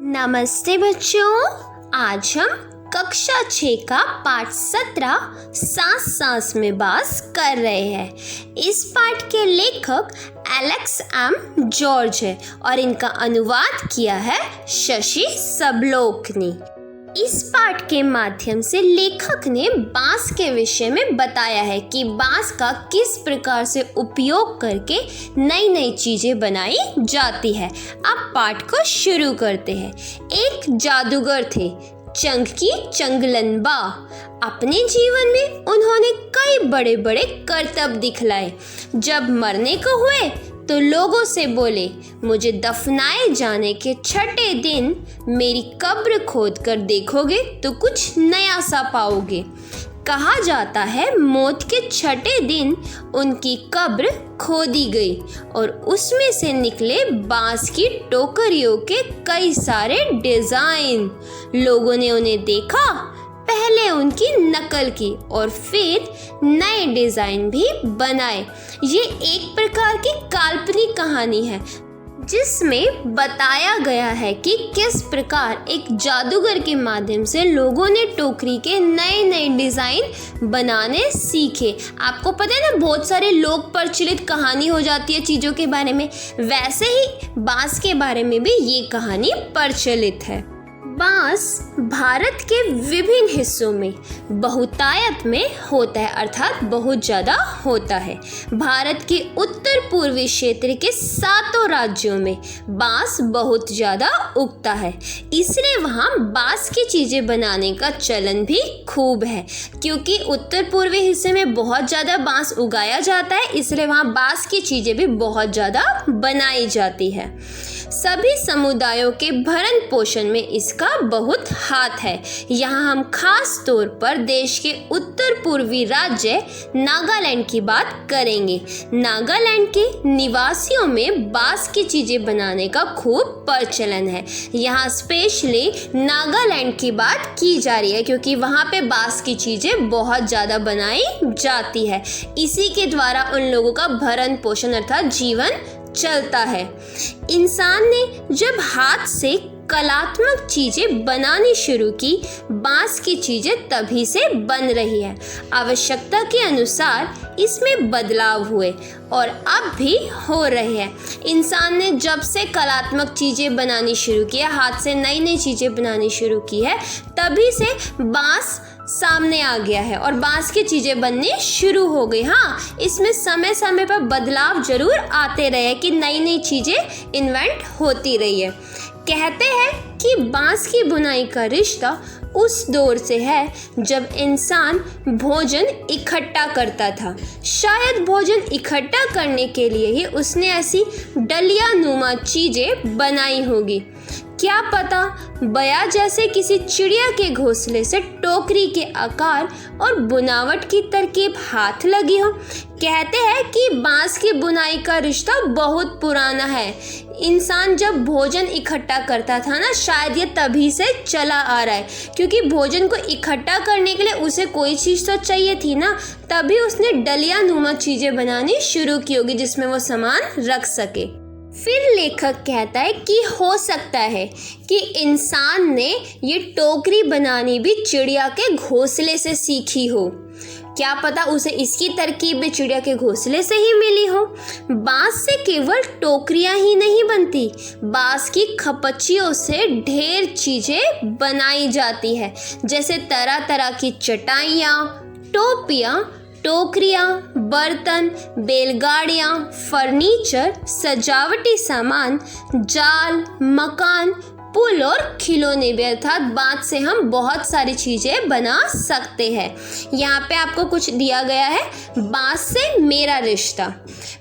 नमस्ते बच्चों, आज हम कक्षा 6 का पाठ 17 सांस सांस में बास कर रहे हैं। इस पाठ के लेखक एलेक्स एम जॉर्ज है और इनका अनुवाद किया है शशि सबलोक ने। इस पाठ के माध्यम से लेखक ने बांस के विषय में बताया है कि बांस का किस प्रकार से उपयोग करके नई नई चीजें बनाई जाती है। अब पाठ को शुरू करते हैं। एक जादूगर थे, चंगकी चंगलनबा। अपने जीवन में उन्होंने कई बड़े बड़े करतब दिखलाए। जब मरने को हुए तो लोगों से बोले, मुझे दफनाए जाने के 6ठे दिन मेरी कब्र खोद कर देखोगे तो कुछ नया सा पाओगे। कहा जाता है मौत के 6ठे दिन उनकी कब्र खोदी गई और उसमें से निकले बांस की टोकरियों के कई सारे डिजाइन। लोगों ने उन्हें देखा, पहले उनकी नकल की और फिर नए डिजाइन भी बनाए। ये एक प्रकार की काल्पनिक कहानी है जिसमें बताया गया है कि किस प्रकार एक जादूगर के माध्यम से लोगों ने टोकरी के नए नए डिज़ाइन बनाने सीखे। आपको पता है ना, बहुत सारे लोक प्रचलित कहानी हो जाती है चीज़ों के बारे में, वैसे ही बांस के बारे में भी ये कहानी प्रचलित है। बांस भारत के विभिन्न हिस्सों में बहुतायत में होता है, अर्थात बहुत ज़्यादा होता है। भारत के उत्तर पूर्वी क्षेत्र के 7 राज्यों में बांस बहुत ज़्यादा उगता है, इसलिए वहाँ बांस की चीज़ें बनाने का चलन भी खूब है। क्योंकि उत्तर पूर्वी हिस्से में बहुत ज़्यादा बांस उगाया जाता है, इसलिए वहाँ बांस की चीज़ें भी बहुत ज़्यादा बनाई जाती है। सभी समुदायों के भरण पोषण में इसका बहुत हाथ है। यहाँ हम खास तौर पर देश के उत्तर पूर्वी राज्य नागालैंड की बात करेंगे। नागालैंड के निवासियों में बांस की चीजें बनाने का खूब प्रचलन है। यहाँ स्पेशली नागालैंड की बात की जा रही है क्योंकि वहाँ पे बांस की चीजें बहुत ज़्यादा बनाई जाती है। इसी के द्वारा उन लोगों का भरण पोषण अर्थात जीवन चलता है। इंसान ने जब हाथ से कलात्मक चीजें बनानी शुरू की, बांस की चीजें तभी से बन रही है। आवश्यकता के अनुसार इसमें बदलाव हुए और अब भी हो रहे हैं। इंसान ने जब से कलात्मक चीजें बनानी शुरू की है, हाथ से नई नई चीजें बनानी शुरू की है, तभी से बांस सामने आ गया है और बांस की चीज़ें बनने शुरू हो गई। हाँ, इसमें समय समय पर बदलाव जरूर आते रहे कि नई नई चीज़ें इन्वेंट होती रही है। कहते हैं कि बांस की बुनाई का रिश्ता उस दौर से है जब इंसान भोजन इकट्ठा करता था। शायद भोजन इकट्ठा करने के लिए ही उसने ऐसी डलिया नुमा चीज़ें बनाई होगी। क्या पता बया जैसे किसी चिड़िया के घोंसले से टोकरी के आकार और बुनावट की तरकीब हाथ लगी हो। कहते हैं कि बांस की बुनाई का रिश्ता बहुत पुराना है। इंसान जब भोजन इकट्ठा करता था ना, शायद ये तभी से चला आ रहा है क्योंकि भोजन को इकट्ठा करने के लिए उसे कोई चीज़ तो चाहिए थी ना, तभी उसने डलिया नुमा चीज़ें बनानी शुरू की होगी जिसमें वो सामान रख सके। फिर लेखक कहता है कि हो सकता है कि इंसान ने ये टोकरी बनानी भी चिड़िया के घोंसले से सीखी हो। क्या पता उसे इसकी तरकीब भी चिड़िया के घोंसले से ही मिली हो। बांस से केवल टोकरियां ही नहीं बनती, बांस की खपच्चियों से ढेर चीजें बनाई जाती है, जैसे तरह तरह की चटाइयाँ, टोपियाँ, टोकरियाँ, बर्तन, बैलगाड़ियाँ, फर्नीचर, सजावटी सामान, जाल, मकान, पुल और खिलौने भी, अर्थात बांस से हम बहुत सारी चीज़ें बना सकते हैं। यहाँ पे आपको कुछ दिया गया है, बांस से मेरा रिश्ता।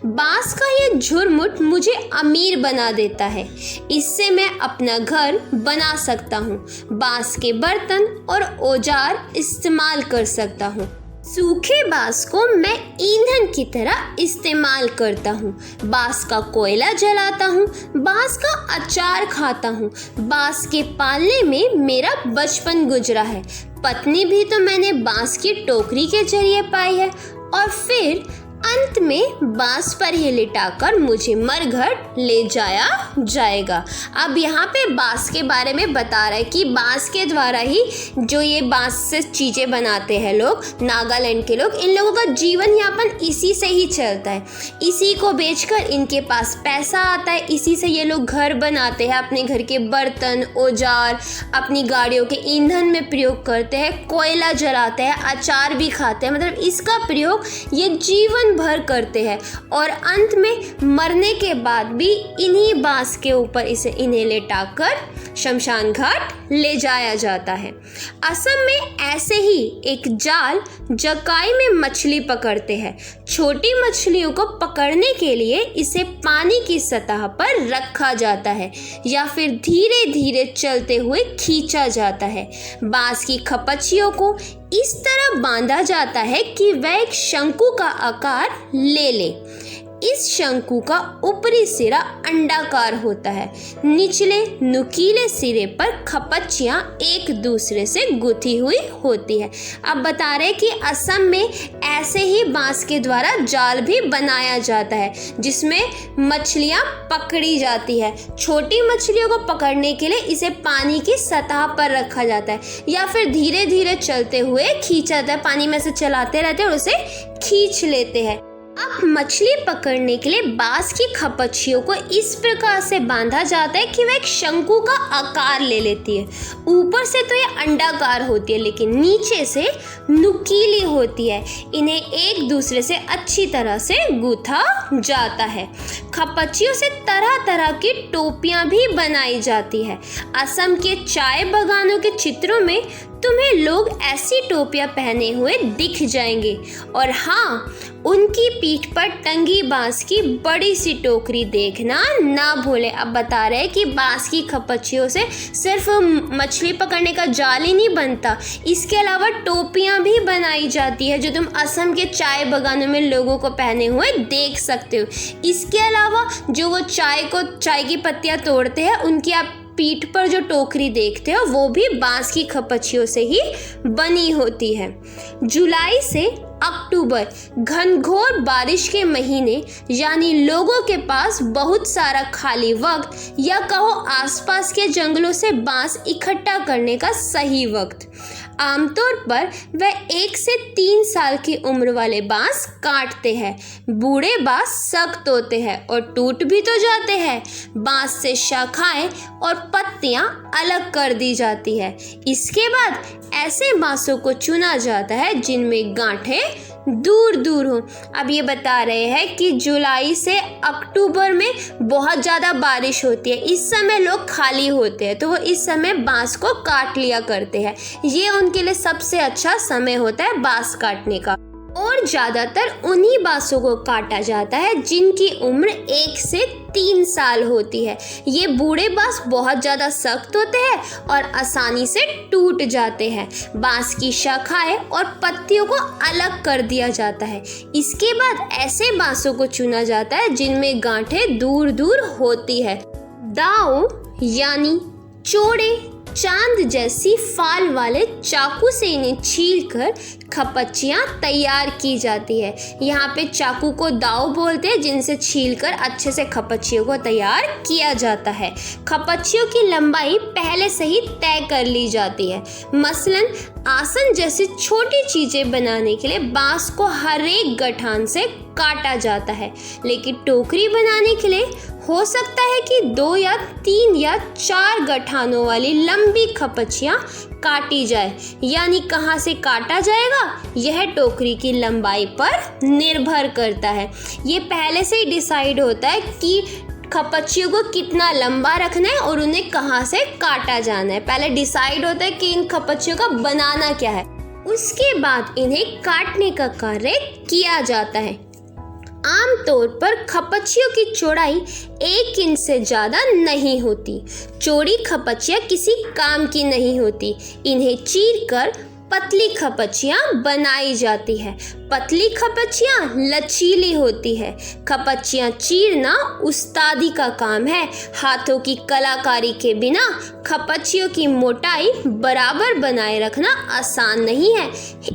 बांस का ये झुरमुट मुझे अमीर बना देता है, इससे मैं अपना घर बना सकता हूँ। बांस के बर्तन और औजार इस्तेमाल कर सकता हूँ। सूखे बांस को मैं ईंधन की तरह इस्तेमाल करता हूँ। बांस का कोयला जलाता हूँ, बांस का अचार खाता हूँ। बांस के पालने में मेरा बचपन गुजरा है। पत्नी भी तो मैंने बांस की टोकरी के जरिए पाई है। और फिर अंत में बांस पर ही लिटाकर मुझे मरघट ले जाया जाएगा। अब यहाँ पे बांस के बारे में बता रहा है कि बांस के द्वारा ही जो ये बांस से चीज़ें बनाते हैं लोग, नागालैंड के लोग, इन लोगों का जीवन यापन इसी से ही चलता है। इसी को बेचकर इनके पास पैसा आता है, इसी से ये लोग घर बनाते हैं, अपने घर के बर्तन, औजार, अपनी गाड़ियों के ईंधन में प्रयोग करते हैं, कोयला जलाते हैं, अचार भी खाते हैं। मतलब इसका प्रयोग ये जीवन भर करते हैं और अंत में मरने के बाद भी इन्हीं बांस के ऊपर इन्हें लेटाकर शमशान घाट ले जाया जाता है। असम में ऐसे ही एक जाल जकाई में मछली पकड़ते हैं। छोटी मछलियों को पकड़ने के लिए इसे पानी की सतह पर रखा जाता है या फिर धीरे धीरे चलते हुए खींचा जाता है। बांस की खपच्चियों को इस तरह बांधा जाता है कि वह एक शंकु का आकार ले ले। इस शंकु का ऊपरी सिरा अंडाकार होता है। निचले नुकीले सिरे पर खपच्चियां एक दूसरे से गुथी हुई होती है। अब बता रहे कि असम में ऐसे ही बांस के द्वारा जाल भी बनाया जाता है जिसमें मछलियां पकड़ी जाती है। छोटी मछलियों को पकड़ने के लिए इसे पानी की सतह पर रखा जाता है या फिर धीरे धीरे चलते हुए खींचा जाता है। पानी में से चलाते रहते हैं और उसे खींच लेते हैं। अब मछली पकड़ने के लिए बांस की खपच्चियों को इस प्रकार से बांधा जाता है कि वह एक शंकु का आकार ले लेती है। ऊपर से तो ये अंडाकार होती है लेकिन नीचे से नुकीली होती है। इन्हें एक दूसरे से अच्छी तरह से गूंथा जाता है। खपच्चियों से तरह तरह की टोपियां भी बनाई जाती है। असम के चाय बागानों के चित्रों में तुम्हें लोग ऐसी टोपियां पहने हुए दिख जाएंगे और हाँ, उनकी पीठ पर टंगी बांस की बड़ी सी टोकरी देखना ना भूले। अब बता रहे हैं कि बांस की खपच्चियों से सिर्फ मछली पकड़ने का जाल ही नहीं बनता, इसके अलावा टोपियां भी बनाई जाती है जो तुम असम के चाय बागानों में लोगों को पहने हुए देख सकते हो। इसके अलावा जो वो चाय की पत्तियां तोड़ते हैं उनकी आप पीठ पर जो टोकरी देखते हो वो भी बांस की खपच्चियों से ही बनी होती है। जुलाई से अक्टूबर घनघोर बारिश के महीने, यानी लोगों के पास बहुत सारा खाली वक्त या कहो आसपास के जंगलों से बांस इकट्ठा करने का सही वक्त। आमतौर पर वह 1 से 3 साल की उम्र वाले बांस काटते हैं। बूढ़े बांस सख्त होते हैं और टूट भी तो जाते हैं। बांस से शाखाएं और पत्तियां अलग कर दी जाती है। इसके बाद ऐसे बांसों को चुना जाता है जिनमें गांठें दूर दूर हो। अब ये बता रहे हैं कि जुलाई से अक्टूबर में बहुत ज़्यादा बारिश होती है। इस समय लोग खाली होते हैं तो वो इस समय बांस को काट लिया करते हैं। ये उनके लिए सबसे अच्छा समय होता है बांस काटने का। और ज़्यादातर उन्हीं बांसों को काटा जाता है जिनकी उम्र 1 से 3 साल होती है। ये बूढ़े बांस बहुत ज़्यादा सख्त होते हैं और आसानी से टूट जाते हैं। बांस की शाखाएं और पत्तियों को अलग कर दिया जाता है। इसके बाद ऐसे बांसों को चुना जाता है जिनमें गांठें दूर दूर होती है। दाव यानी चौड़े चांद जैसी फाल वाले चाकू से इन्हें छीलकर खपच्चियां तैयार की जाती है। यहाँ पे चाकू को दाव बोलते हैं जिनसे छीलकर अच्छे से खपच्चियों को तैयार किया जाता है। खपच्चियों की लंबाई पहले से ही तय कर ली जाती है। मसलन आसन जैसी छोटी चीजें बनाने के लिए बांस को हर एक गठान से काटा जाता है, लेकिन टोकरी बनाने के लिए हो सकता है कि 2 या 3 या 4 गठानों वाली लंबी खपच्चियां काटी जाए। यानी कहाँ से काटा जाएगा यह टोकरी की लंबाई पर निर्भर करता है। ये पहले से ही डिसाइड होता है कि खपच्चियों को कितना लंबा रखना है और उन्हें कहाँ से काटा जाना है। पहले डिसाइड होता है कि इन खपच्चियों का बनाना क्या है, उसके बाद इन्हें काटने का कार्य किया जाता है। आमतौर पर खपच्चियों की चौड़ाई 1 इंच से ज़्यादा नहीं होती। चौड़ी खपच्चियाँ किसी काम की नहीं होती। इन्हें चीरकर पतली खपच्चियाँ बनाई जाती है। पतली खपच्चियाँ लचीली होती है। खपच्चियाँ चीरना उस्तादी का काम है। हाथों की कलाकारी के बिना खपच्चियों की मोटाई बराबर बनाए रखना आसान नहीं है।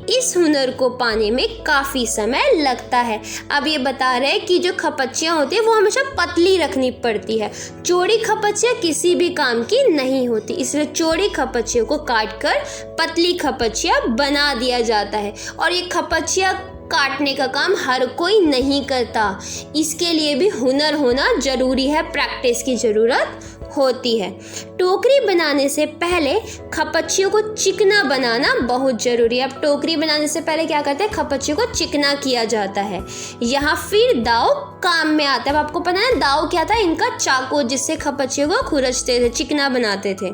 इस हुनर को पाने में काफ़ी समय लगता है। अब ये बता रहे हैं कि जो खपच्चियाँ होती है वो हमेशा पतली रखनी पड़ती है। चौड़ी खपच्चियाँ किसी भी काम की नहीं होती, इसलिए चौड़ी खपच्चियों को काटकर पतली खपच्चियाँ बना दिया जाता है। और ये खपच्चियाँ काटने का काम हर कोई नहीं करता, इसके लिए भी हुनर होना ज़रूरी है, प्रैक्टिस की ज़रूरत होती है। टोकरी बनाने से पहले खपच्चियों को चिकना बनाना बहुत ज़रूरी है। अब टोकरी बनाने से पहले क्या करते हैं, खपच्चियों को चिकना किया जाता है। यहाँ फिर दाव काम में आता है। अब आपको पता है दाव क्या था, इनका चाकू जिससे खपच्चियों को खुरचते थे, चिकना बनाते थे।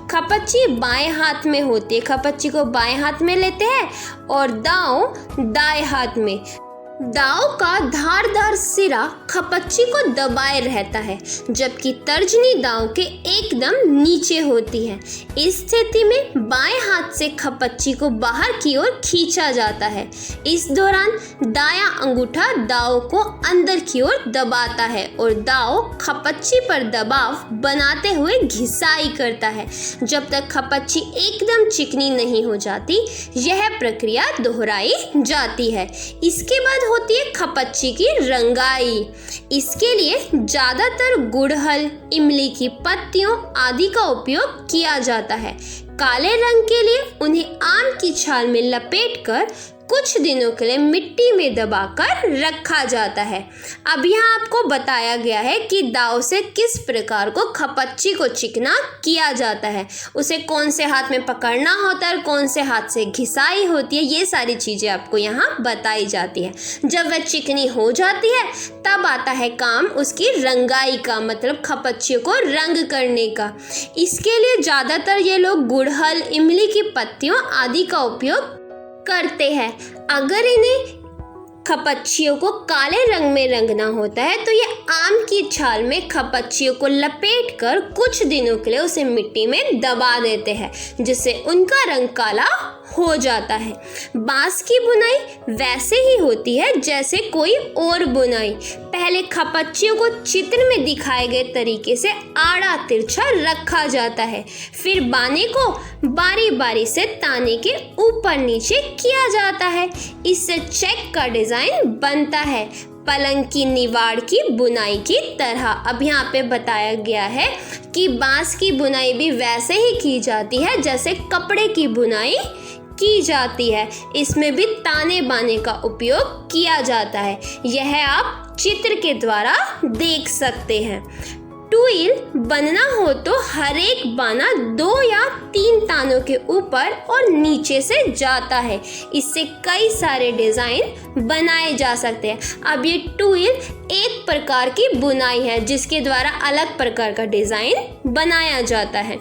खपच्ची बाएं हाथ में होती है, खपच्ची को बाएं हाथ में लेते हैं और दाव दाएं हाथ में। दाव का धारदार सिरा खपच्ची को दबाए रहता है, जबकि तर्जनी दाव के एकदम नीचे होती है। इस स्थिति में बाएं हाथ से खपच्ची को बाहर की ओर खींचा जाता है। इस दौरान दायां अंगूठा दाव को अंदर की ओर दबाता है और दाव खपच्ची पर दबाव बनाते हुए घिसाई करता है जब तक खपच्ची एकदम चिकनी नहीं हो जाती। यह प्रक्रिया दोहराई जाती है। इसके बाद होती है खपच्ची की रंगाई। इसके लिए ज़्यादातर गुड़हल, इमली की पत्तियों आदि का उपयोग किया जाता है। काले रंग के लिए उन्हें आम की छाल में लपेटकर कुछ दिनों के लिए मिट्टी में दबाकर रखा जाता है। अब यहाँ आपको बताया गया है कि दाव से किस प्रकार को खपच्ची को चिकना किया जाता है, उसे कौन से हाथ में पकड़ना होता है और कौन से हाथ से घिसाई होती है, ये सारी चीज़ें आपको यहाँ बताई जाती है। जब वह चिकनी हो जाती है तब आता है काम उसकी रंगाई का, मतलब खपच्चियों को रंग करने का। इसके लिए ज़्यादातर ये लोग गुड़हल, इमली की पत्तियों आदि का उपयोग करते हैं। अगर इन्हें खपच्चियों को काले रंग में रंगना होता है तो ये आम की छाल में खपच्चियों को लपेटकर कुछ दिनों के लिए उसे मिट्टी में दबा देते हैं, जिससे उनका रंग काला हो जाता है। बांस की बुनाई वैसे ही होती है जैसे कोई और बुनाई। पहले खपच्चियों को चित्र में दिखाए गए तरीके से आड़ा तिरछा रखा जाता है, फिर बाने को बारी बारी से ताने के ऊपर नीचे किया जाता है। इससे चेक का डिजाइन बनता है, पलंग की निवाड़ की बुनाई की तरह। अब यहाँ पे बताया गया है कि बांस की बुनाई भी वैसे ही की जाती है जैसे कपड़े की बुनाई की जाती है। इसमें भी ताने बाने का उपयोग किया जाता है। यह आप चित्र के द्वारा देख सकते हैं। टूल बनना हो तो हर एक बाना 2 या 3 तानों के ऊपर और नीचे से जाता है। इससे कई सारे डिज़ाइन बनाए जा सकते हैं। अब ये टूल एक प्रकार की बुनाई है जिसके द्वारा अलग प्रकार का डिज़ाइन बनाया जाता है।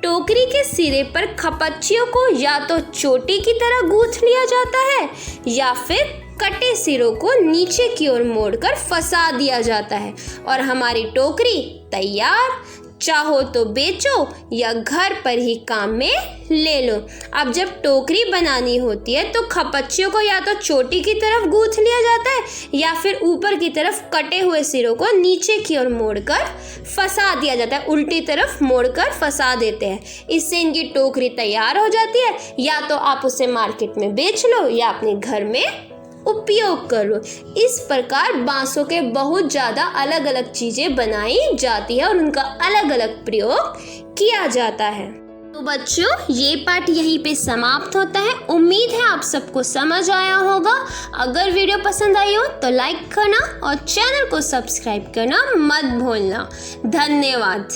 टोकरी के सिरे पर खपच्चियों को या तो चोटी की तरह गूंथ लिया जाता है या फिर कटे सिरों को नीचे की ओर मोड़कर फंसा दिया जाता है और हमारी टोकरी तैयार। चाहो तो बेचो या घर पर ही काम में ले लो। अब जब टोकरी बनानी होती है तो खपच्चियों को या तो चोटी की तरफ गूंथ लिया जाता है या फिर ऊपर की तरफ कटे हुए सिरों को नीचे की ओर मोड़कर फंसा दिया जाता है, उल्टी तरफ मोड़कर फंसा देते हैं। इससे इनकी टोकरी तैयार हो जाती है। या तो आप उसे मार्केट में बेच लो या अपने घर में उपयोग करो। इस प्रकार बांसों के बहुत ज़्यादा अलग अलग चीज़ें बनाई जाती है और उनका अलग अलग प्रयोग किया जाता है। तो बच्चों ये पाठ यहीं पे समाप्त होता है। उम्मीद है आप सबको समझ आया होगा। अगर वीडियो पसंद आई हो तो लाइक करना और चैनल को सब्सक्राइब करना मत भूलना। धन्यवाद।